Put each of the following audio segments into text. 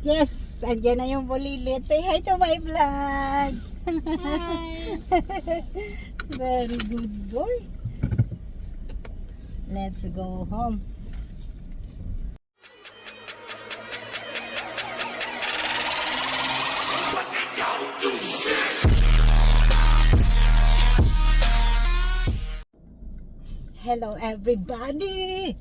Yes, andyan na yung bulilit. Say hi to my vlog. Hi. Very good boy. Let's go home. Hello everybody.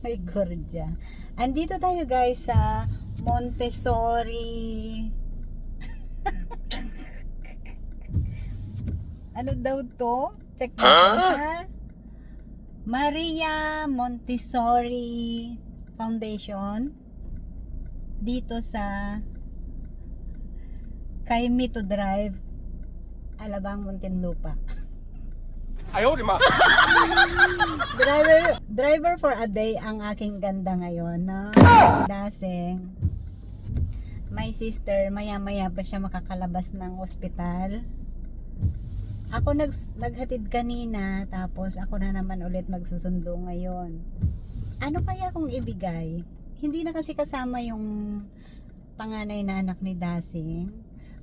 Ay, gordya. Andito tayo guys sa Montessori. Ano daw to? Check natin ha. Maria Montessori Foundation. Dito sa Caimito Drive, Alabang, Muntinlupa. Ayaw, di ma. Driver for a day ang aking ganda ngayon, no? Si Daseng. My sister, maya-maya pa siya makakalabas ng ospital. Ako naghatid kanina, tapos ako na naman ulit magsusundo ngayon. Ano kaya kung ibigay? Hindi na kasi kasama yung panganay na anak ni Daseng.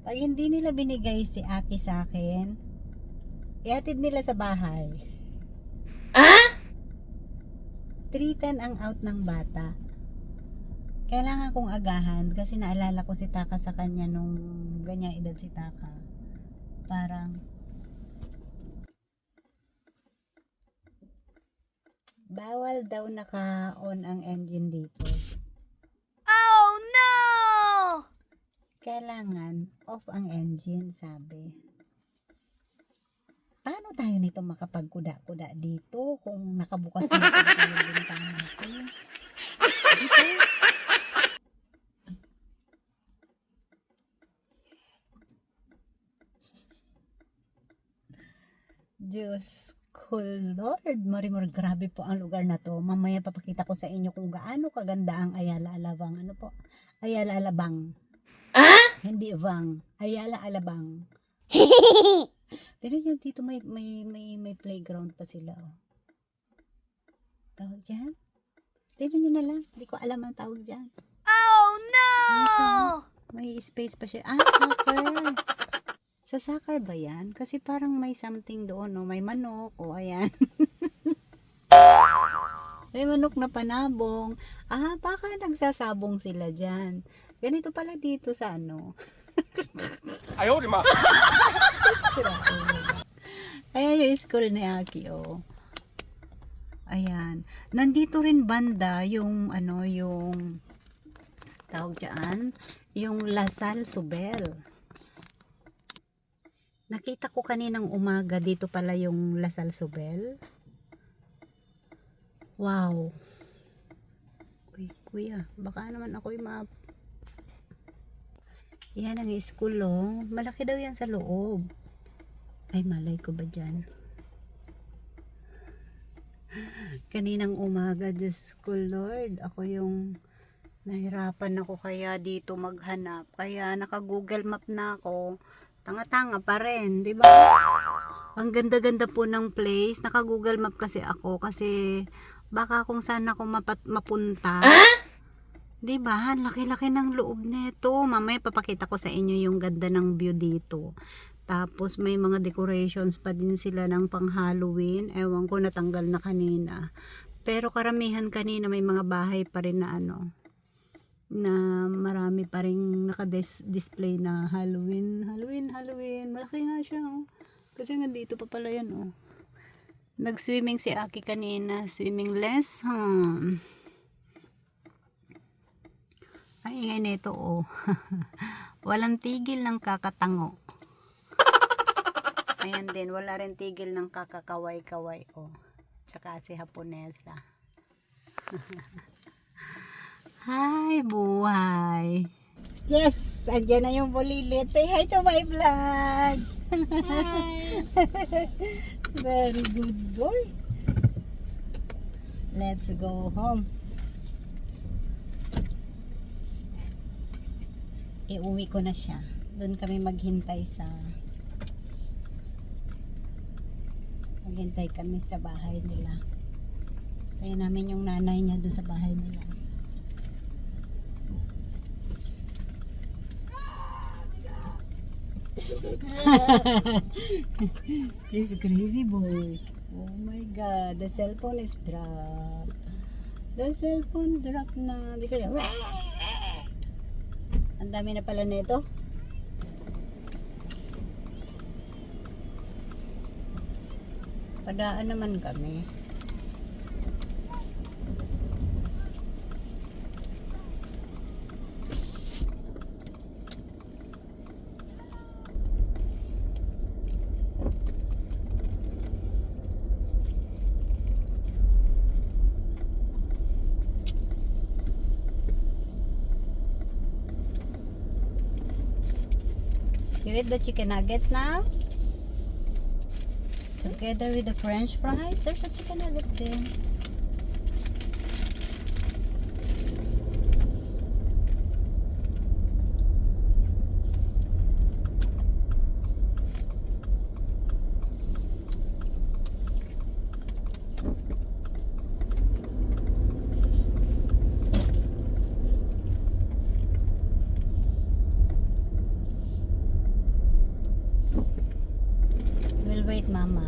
Pag hindi nila binigay si Aki sa akin, ihatid nila sa bahay. 3:10 ang out ng bata. Kailangan kong agahan kasi naalala ko si Taka sa kanya nung ganyang edad si Taka. Parang bawal daw naka-on ang engine dito. Oh no! Kailangan off ang engine, sabi. Paano tayo nito makapagkuda-kuda dito kung nakabukas na yung bintana natin? Dito. Diyos ko, Lord. Marimar, grabe po ang lugar na to. Mamaya papakita ko sa inyo kung gaano kaganda ang Ayala Alabang. Ano po? Ayala Alabang. Hindi Vang. Ayala Alabang. Pero yun, dito may playground pa sila. Oh. Tawag dyan? Tignan nyo na lang. Hindi ko alam ang tawag dyan. Oh no! May space pa siya. Soccer. Sa soccer ba yan? Kasi parang may something doon. No? May manok. O, ayan. May manok na panabong. Baka nagsasabong sila dyan. Ganito pala dito sa ano. Ayaw, di ma. Ayan yung school ni Aki, oh. Ayan. Nandito rin banda yung, yung tawag dyan, yung Lasal Subel. Nakita ko kaninang umaga, dito pala yung Lasal Subel. Wow. Uy, kuya, baka naman ako'y yan ang school, oh. Malaki daw yan sa loob. Ay, malay ko ba dyan? Kaninang umaga, Diyos ko, Lord. Ako yung nahirapan ako kaya dito maghanap. Kaya naka-Google Map na ako. Tanga-tanga pa rin, di ba? Ang ganda-ganda po ng place. Naka-Google Map kasi ako. Kasi baka kung saan ako mapunta. Diba? Laki-laki ng loob nito. Mamaya papakita ko sa inyo yung ganda ng view dito. Tapos may mga decorations pa din sila ng pang Halloween. Ewan ko, natanggal na kanina. Pero karamihan kanina may mga bahay pa rin na na marami pa rin naka-display na Halloween. Malaki nga siya, oh. Kasi nga dito pa pala yan, oh. Nag-swimming si Aki kanina. Swimming lesson. Ay, ingay nito, oh. Walang tigil ng kakatango. Ayan din, wala rin tigil ng kakakaway-kaway, oh. Tsaka si Haponesa. Hi, buhay. Yes, andyan na yung bulilit. Say hi to my vlog. Hi. Very good boy. Let's go home. Iuwi ko na siya. Doon kami maghintay sa Naghintay kami sa bahay nila. Kaya namin yung nanay niya doon sa bahay nila. He's a crazy boy. Oh my god, the cellphone is dropped. The cellphone dropped na. Because ang dami na pala nito. Padaan naman kami. You eat the chicken nuggets now? Together with the french fries? There's a chicken nuggets there. We'll wait, Mama.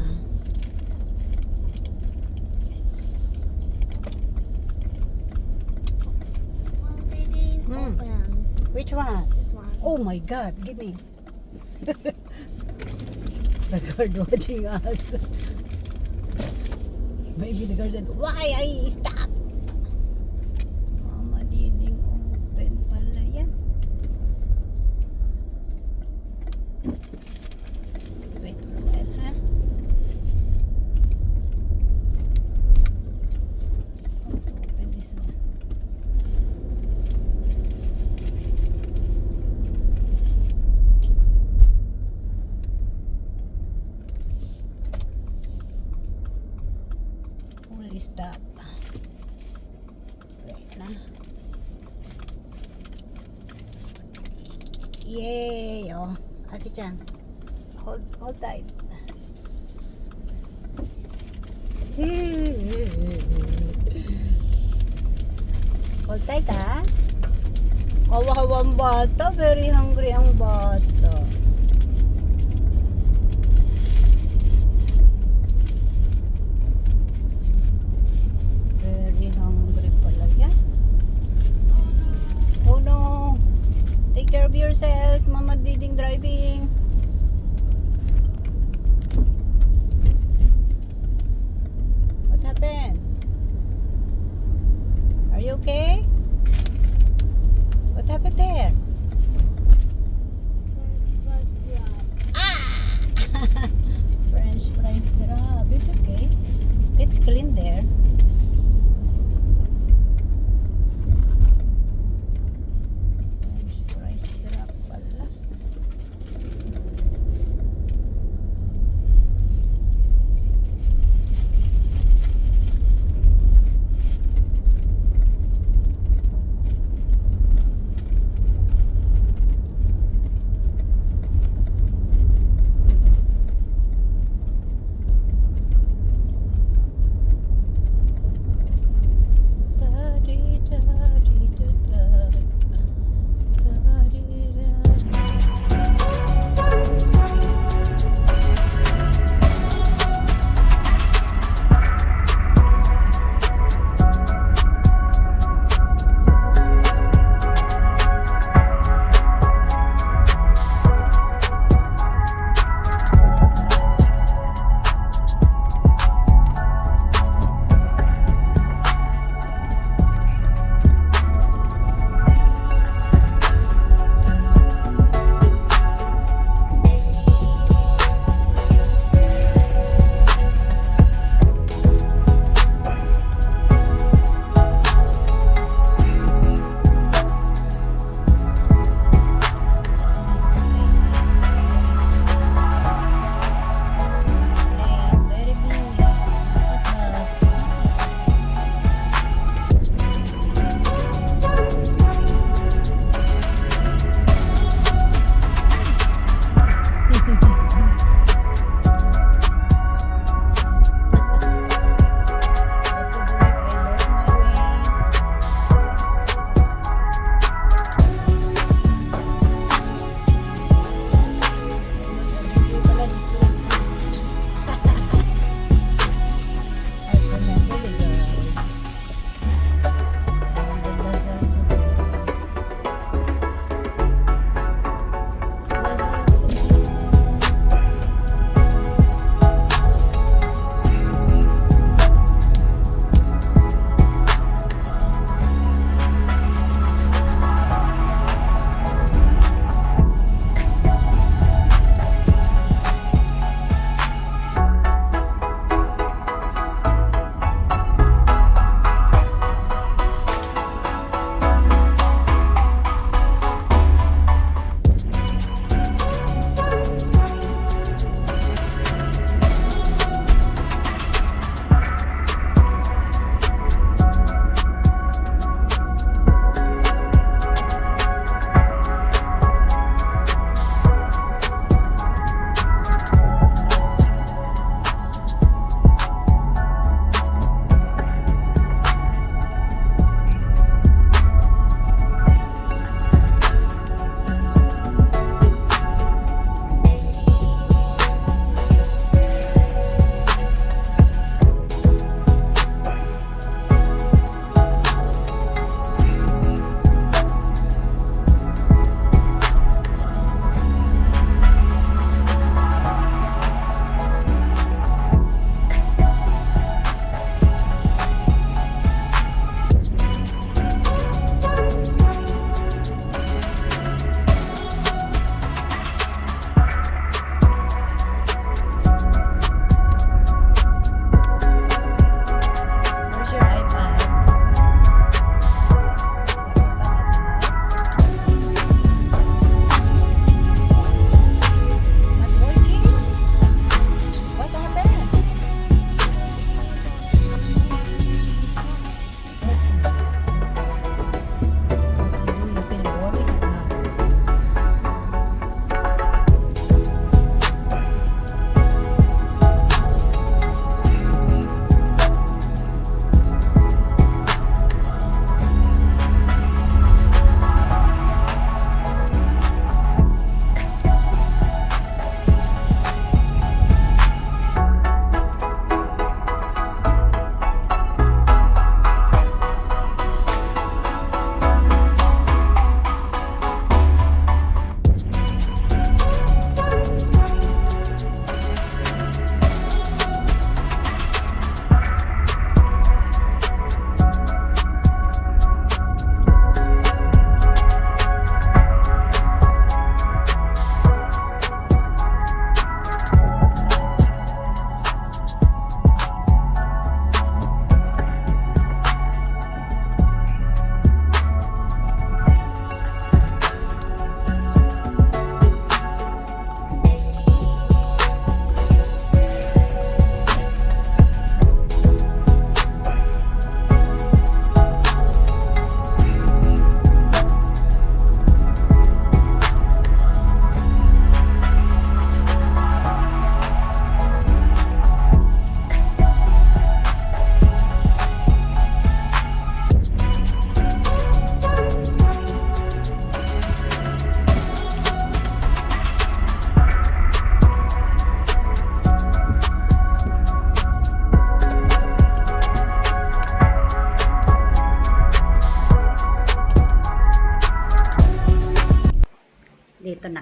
Well, they didn't open. Which one? This one. Oh my God, give me. The guard watching us. Maybe the guard said, why I stop? Mama didn't open pala yan. Wait for a while, ha? Open this one. Fully stop. Wait na. Yay! Oh, Ate Chan. Hold tight. Hold tight, ha? Kawawa ang bata. Very hungry ang bata. Very hungry pala yan. Oh no! Take care of yourself, Mama Diding driving. What happened? Are you okay? What happened there? French fries drop. French fries drop. It's okay. It's clean there. French fries drop pala.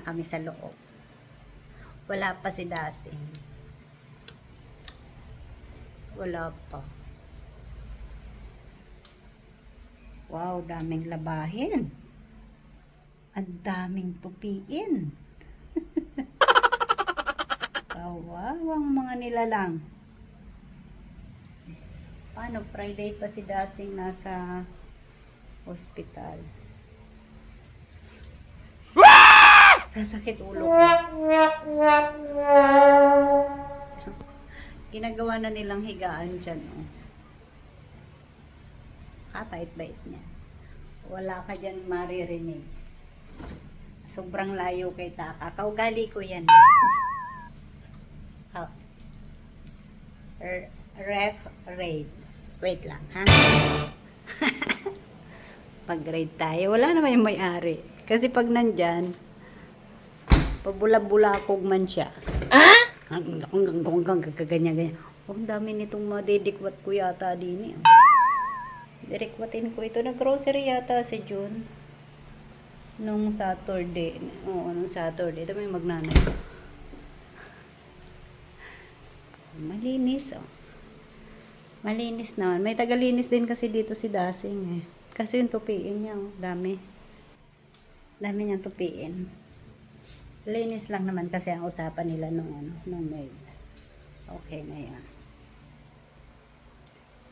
na kami sa loob. Wala pa si Dasing. Wala pa. Wow, daming labahin. Ang daming tupiin. Kawawang mga nilalang. Paano? Friday pa si Dasing nasa hospital. Sasakit ulo ko. Ginagawa na nilang higaan dyan, oh. Kapait-bait niya. Wala ka dyan maririnig. Sobrang layo kay Taka. Kaugali ko yan. Ref rate. Wait lang, ha? Pag-grade tayo. Wala naman yung may-ari. Kasi pag nandyan, pabula-bulakog man siya. Ganyan-ganyan. Oh, ang dami nitong madedikwat ko yata din eh. Direkwatin ko ito. Nag-grocery yata si June. Nung Saturday. Oo, nung Saturday. Ito may magnanay. Malinis, oh. Malinis naman. May tagalinis din kasi dito si Dasing, eh. Kasi yung tupiin niya, oh. Dami. Dami niyang tupiin. Linis lang naman kasi ang usapan nila nung maid. Okay na yan.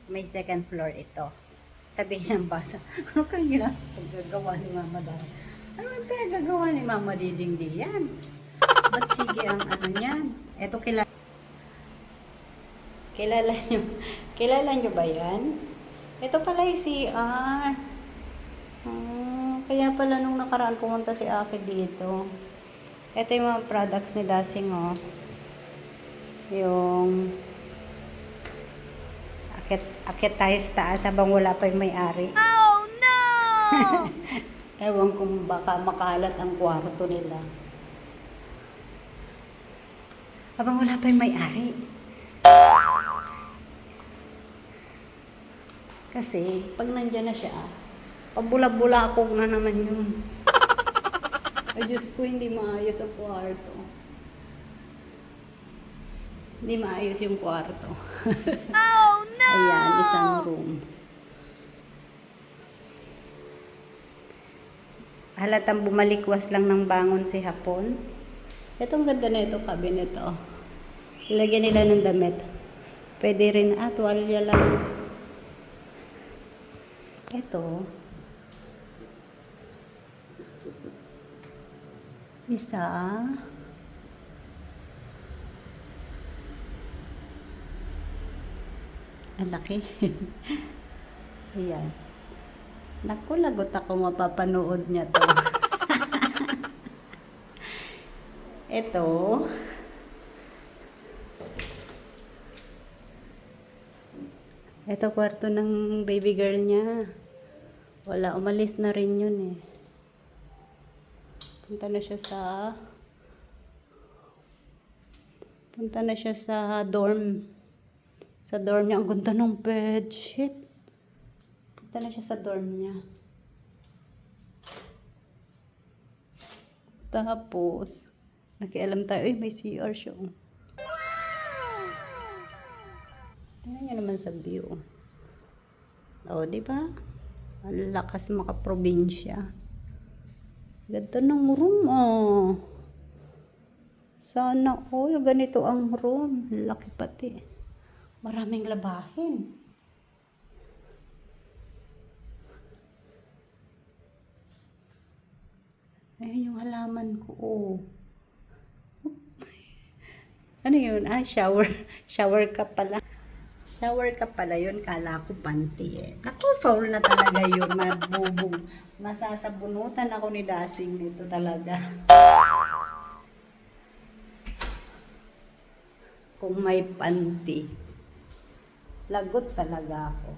May second floor ito. Sabihin ng bata, ano kang ginagawa ni Mama Dara? Ano ang pinagagawa ni Mama Diding diyan? Ba't sige ang ano niyan? Ito kilala nyo ba yan? Ito pala yung CR. Kaya pala nung nakaraan pumunta si Aki dito. Ito yung mga products ni Dasing, oh. Yung akit tayo sa taas habang wala pa yung may-ari. Oh no! Ewan kung baka makalat ang kwarto nila. Habang wala pa yung may-ari. Kasi, pag nandyan na siya, pabula-bulakog na naman yun. Ay, Diyos ko, hindi maayos ang kwarto. Hindi maayos yung kwarto. Oh, no! Ayan, isang room. Halatang bumalikwas lang ng bangon si Hapon. Itong ganda na ito, cabinet, oh. Ilagyan nila ng damit. Pwede rin, tuwalya lang. Ito. Isa. Ang laki. Ayan. Naku, lagot ako mapapanood niya to. Ito. Ito kwarto ng baby girl niya. Wala, umalis na rin yun eh. Punta na siya sa dorm. Sa dorm niya. Ang ganda ng bed. Shit. Punta na siya sa dorm niya. Tapos, nakialam tayo. Ay, may CR siya. Tingnan niyo naman sa view. O, di ba? Ang lakas makaprobinsya. Ganda ng room, oh. Sana all ganito ang room. Laki pati. Maraming labahin. Ayun yung halaman ko, oh. Ano yun? Shower. Shower cup pala. Shower cup pala yun. Kala ko panty eh. Naku, foul na talaga yun. Mabubog. Masasabunutan ako ni Dasing nito talaga. Kung may panty. Lagot talaga ako.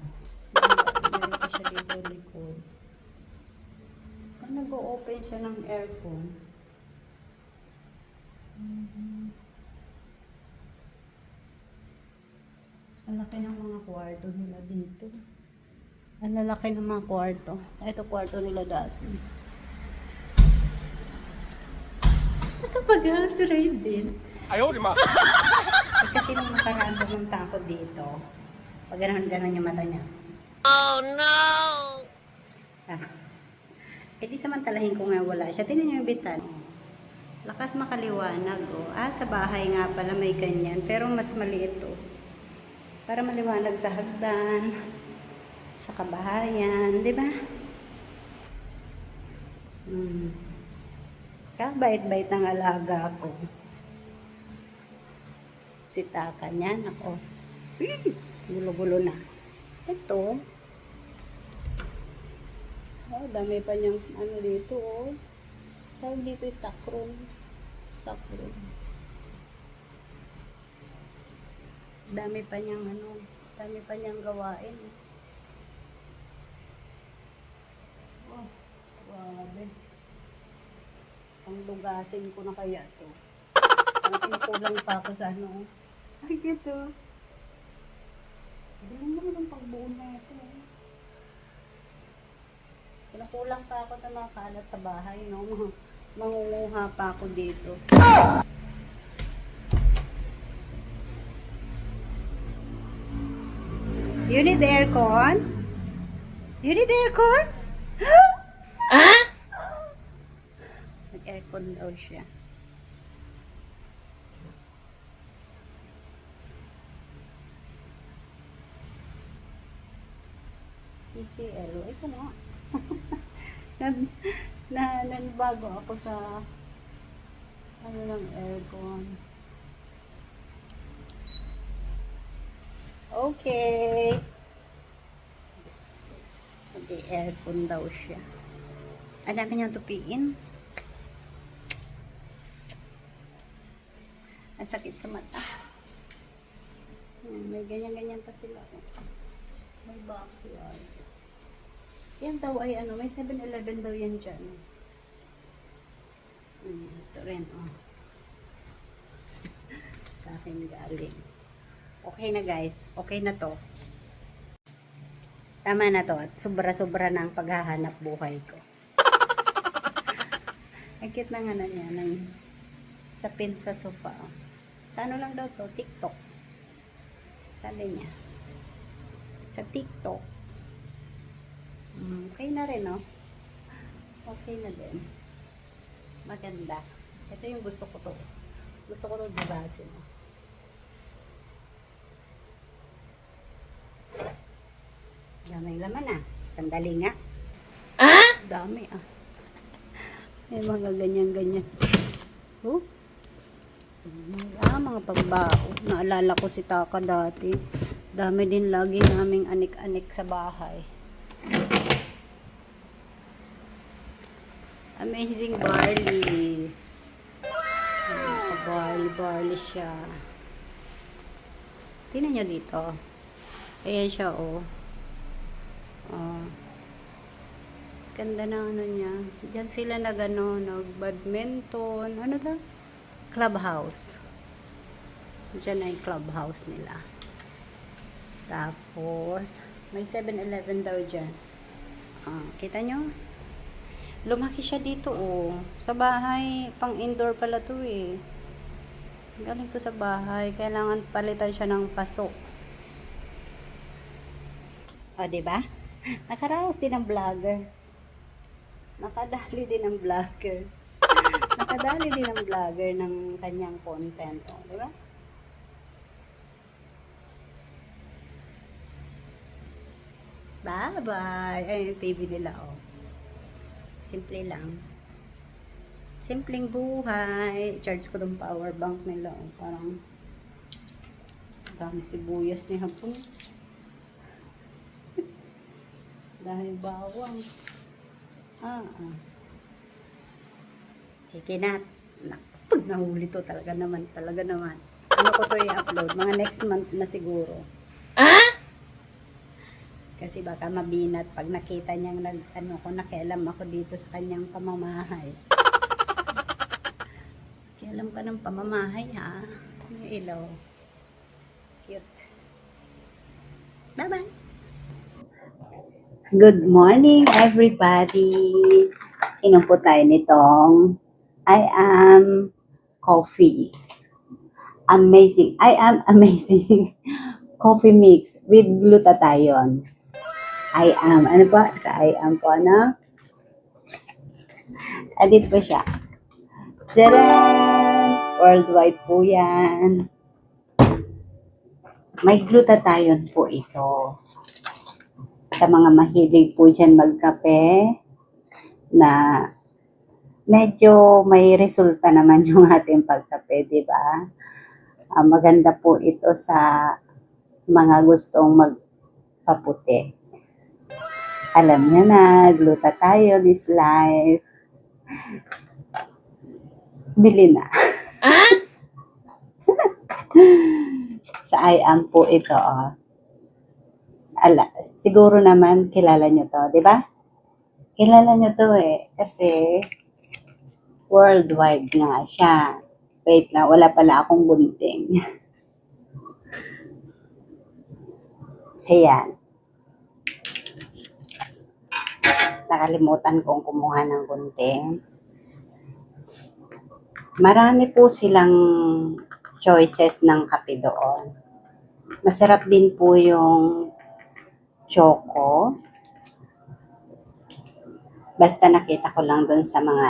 Meron ko siya dito likod. Kung nag-o-open siya ng aircon. Ang laki ng mga kwarto nila dito. Ang lalaki ng mga kwarto. Ito kwarto nila Dasing. Pag-house raid din. 哎呦我的妈！ Eh, kasi nung nakaraan pumunta ako dito, pag ganon-ganon yung mata niya. Oh no! Eh di samantalahin ko nga wala siya. Tingnan niyo yung bitan. Lakas makaliwanag. Oh. Sa bahay nga pala may ganyan. Pero mas maliit to. Para maliwanag sa hagdan, sa kabahayan, di ba? Kabait-bait ang alaga ko. Si Taka niyan, ako. Gulo-gulo na. Ito. Oh, dami pa niyang ano dito, oh. Tawag dito stock room. Stock room. Dami pa niyang ano, dami pa niyang gawain. Oh, grabe. Panglugasin ko na kaya to. Kulang pa ako sa ano. Ay, ito. Hindi mo naman pagbuo na ito. Kulang pa ako sa mga kalat sa bahay, no? Mangunguha pa ako dito. You need aircon? You need aircon? Nag-aircon daw siya. TCL. Ito na. Nanibago ako sa ano ng aircon. Okay. Mag-aircon daw siya. Ang dami niyang tupiin. Ang sakit sa mata. May ganyan-ganyan pa sila. May backyard. Yan daw ay ano, may 7-Eleven daw yan dyan. Ito rin, oh. Sa akin galing. Okay na guys, okay na to. Tama na to at sobra-sobra na ang paghahanap buhay ko. Ang cute na nga na niya, sa pin sa sofa. Sa ano lang daw to? TikTok. Sabi niya. Sa TikTok. Okay na rin, no? Okay na din. Maganda. Ito yung gusto ko to. Gusto ko to dibasin. Daming laman ah. Sandali nga. Dami ah. May mga ganyan-ganyan. Oh. Mga pagbao. Naalala ko si Taka dati. Dami din lagi naming anik-anik sa bahay. Amazing barley. Barley siya. Tingnan nyo dito. Ayan siya, oh. Ganda na ano niya. Diyan sila nag-badminton. Ano to? Clubhouse. Diyan ay clubhouse nila. Tapos, may 7-Eleven daw dyan. Kita nyo? Lumaki siya dito, oh. Sa bahay, pang indoor pala to, eh. Galing to sa bahay. Kailangan palitan siya ng paso. Diba? Nakaraos din ang vlogger. Nakadali din ang vlogger. Nakadali din ang vlogger ng kanyang content, oh. Diba? Bye-bye. Ay, yung TV nila, oh. Simple lang. Simpleng buhay. Charge ko ng power bank nila, oh. Parang dami sibuyas ni hapon. Dahil bawang. Sige na. Pag nahuli to, talaga naman. Ano ko to i-upload? Mga next month na siguro. Kasi baka mabinat pag nakita niyang nakialam ako dito sa kanyang pamamahay. Kialam ka ng pamamahay, ha? Yung ilaw. Cute. Bye-bye! Good morning, everybody! Inom po tayo nitong I am coffee. Amazing. I am amazing. Coffee mix with glutathione. I am. Ano po? Sa I am po, ano? Dito po siya. Tadaan! Worldwide po yan. May glutathione po ito. Sa mga mahilig po dyan magkape, na medyo may resulta naman yung ating pagkape, di ba? Maganda po ito sa mga gustong magpaputi. Alam niyo na, glutathione is life. Bili na. Sa I am po ito, oh. Siguro naman kilala nyo to, di ba? Kilala nyo to kasi worldwide nga siya. Wait na, wala pala akong gunting. Ayan. Nakalimutan kong kumuha ng gunting. Marami po silang choices ng kape doon. Masarap din po yung choco. Basta nakita ko lang doon sa mga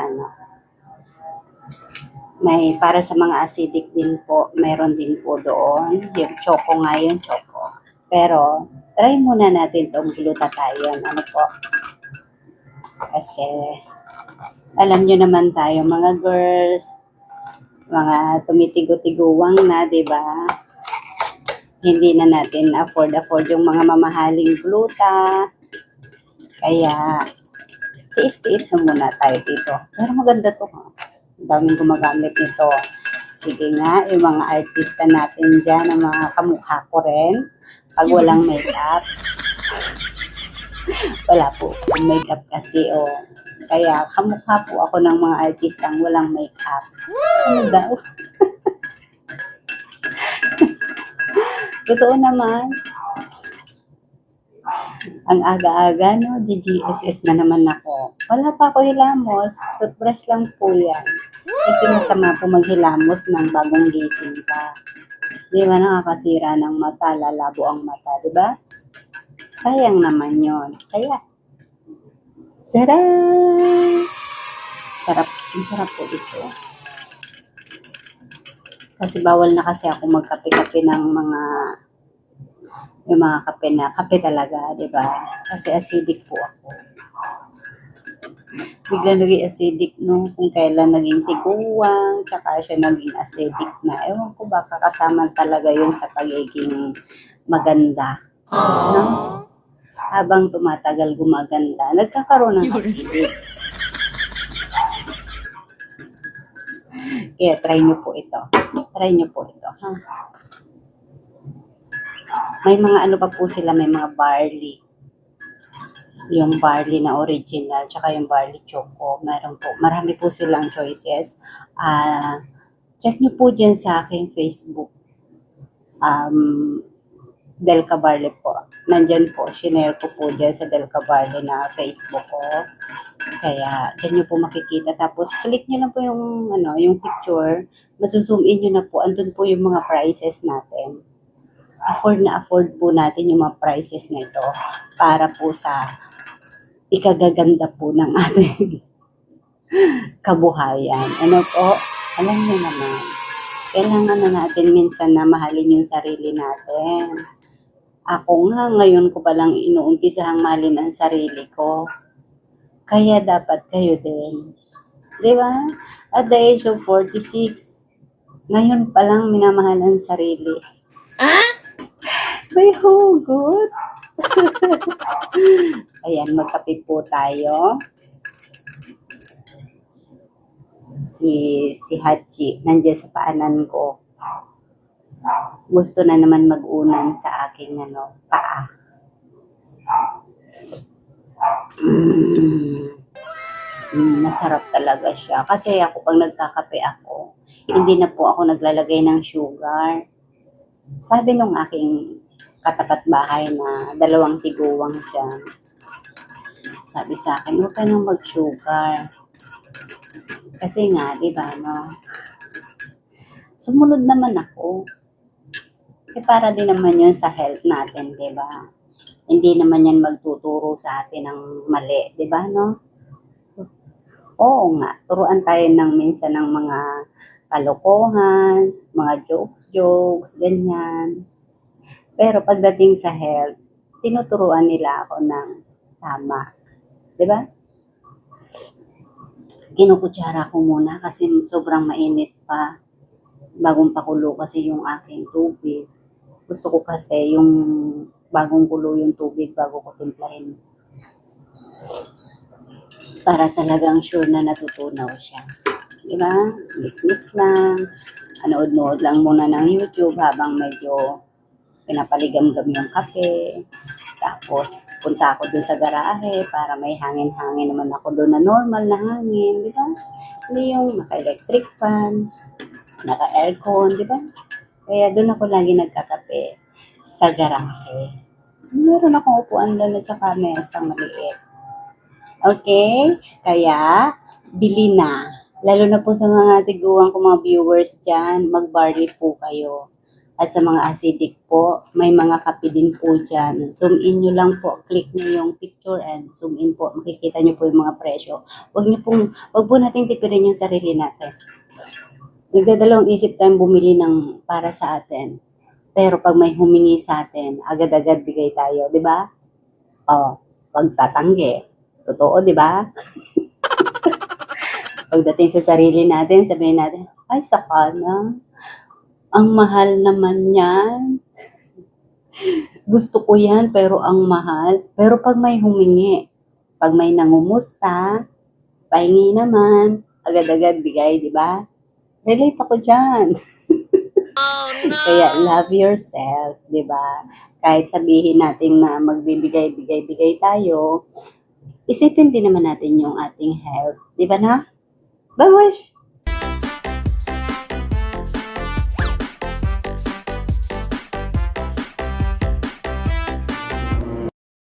may para sa mga acidic din po, mayroon din po doon. Yung choco nga yun, choco. Pero, try muna natin itong glutathione. Ano po? Kasi, alam nyo naman tayo, mga girls, mga tumitigo-tiguwang na, di ba? Hindi na natin afford yung mga mamahaling gluta. Kaya, tiis-tiis na muna tayo dito. Pero maganda to, ha? Ang daming gumagamit nito. Sige nga, yung mga artista natin dyan, ang mga kamukha ko rin, pag walang makeup. Wala po akong makeup kasi, Kaya, kamukha po ako ng mga artistang walang makeup. Ano daw? Totoo naman. Ang aga-aga, no? GGSS na naman ako. Wala pa ako hilamos. Toothbrush lang po yan. Kasi masama po maghilamos ng bagong gising pa. Di ba nakakasira ng mata, lalabo ang mata, di ba? Sayang naman yon. Kaya, tadaan! Masarap po ito. Kasi bawal na kasi ako magkape-kape ng yung mga kape na kape talaga, di ba? Kasi acidic po ako. Bigla naging acidic no, kung kailan naging tiguwang, tsaka siya naging acidic na. Ewan ko baka kasama talaga yun sa pagiging maganda. No? Habang tumatagal gumaganda, nagkakaroon ng acidic. Kaya try nyo po ito. Try nyo po ito, ha? May mga ano pa po sila, may mga barley. Yung barley na original, tsaka yung barley choco. Meron po, marami po silang choices. Check nyo po dyan sa aking Facebook. Delca Barley po. Nandyan po, shinare ko po dyan sa Delca Barley na Facebook ko. Kaya, dyan nyo po makikita. Tapos, click nyo lang po yung picture. Masuzoom in nyo na po. Andun po yung mga prices natin. Afford po natin yung mga prices na ito para po sa ikagaganda po ng ating kabuhayan. Ano po? Alam niyo naman, kailangan na natin minsan na mahalin yung sarili natin. Ako nga, ngayon ko palang inuumpisahang mahalin ang sarili ko. Kaya dapat kayo din. Di ba? At the age of 46, ngayon palang minamahal ang sarili. May hugot. Ayan, magkape po tayo. Si Hachi, nandiyan sa paanan ko. Gusto na naman mag-unan sa aking paa. Masarap talaga siya. Kasi ako, pag nagkakape ako, hindi na po ako naglalagay ng sugar. Sabi nung aking katapat bahay na 2 tiguwang siya, sabi sa akin, huwag ka nang mag-sugar. Kasi nga, di ba, no? sumunod naman ako. Kasi para din naman yun sa health natin, di ba? Hindi naman yan magtuturo sa atin ng mali, di ba, no? Oo nga, turuan tayo ng minsan ng mga kalokohan, mga jokes, ganyan. Pero pagdating sa health, tinuturuan nila ako ng tama. Di ba? Kinukutsara ko muna kasi sobrang mainit pa. Bagong pakulo kasi yung aking tubig. Gusto ko kasi yung bagong kulo yung tubig bago ko timplahin. Para talagang sure na natutunaw siya. Diba? Mix-mix lang. Anood-nood lang muna ng YouTube habang medyo pinapaligam-gam yung kape. Tapos, punta ako dun sa garahe para may hangin-hangin naman ako doon na normal na hangin. Diba? Hindi yung naka-electric fan, naka-aircon, diba? Kaya doon ako lagi nagkakape sa garahe. Meron akong upuan doon at saka mesang maliit. Okay? Kaya, bili na. Lalo na po sa mga tiguan ko mga viewers dyan, mag-barley po kayo. At sa mga acidic po, may mga kape din po dyan. Zoom in nyo lang po. Click nyo yung picture and zoom in po. Makikita nyo po yung mga presyo. Huwag po natin tipirin yung sarili natin. Nagdadalawang isip tayong bumili ng para sa atin. Pero pag may humingi sa atin, agad-agad bigay tayo, di ba? O, pagtatanggi. Totoo, di ba? Pagdating sa sarili natin, sabihin natin, ay, saka na. Ang mahal naman yan. Gusto ko yan, pero ang mahal. Pero pag may humingi, pag may nangumusta, pahingi naman, agad-agad bigay, di ba? Relate ako dyan. Kaya love yourself, di ba? Kahit sabihin natin na magbibigay-bigay-bigay tayo, isipin din naman natin yung ating health, di ba na? Bawash!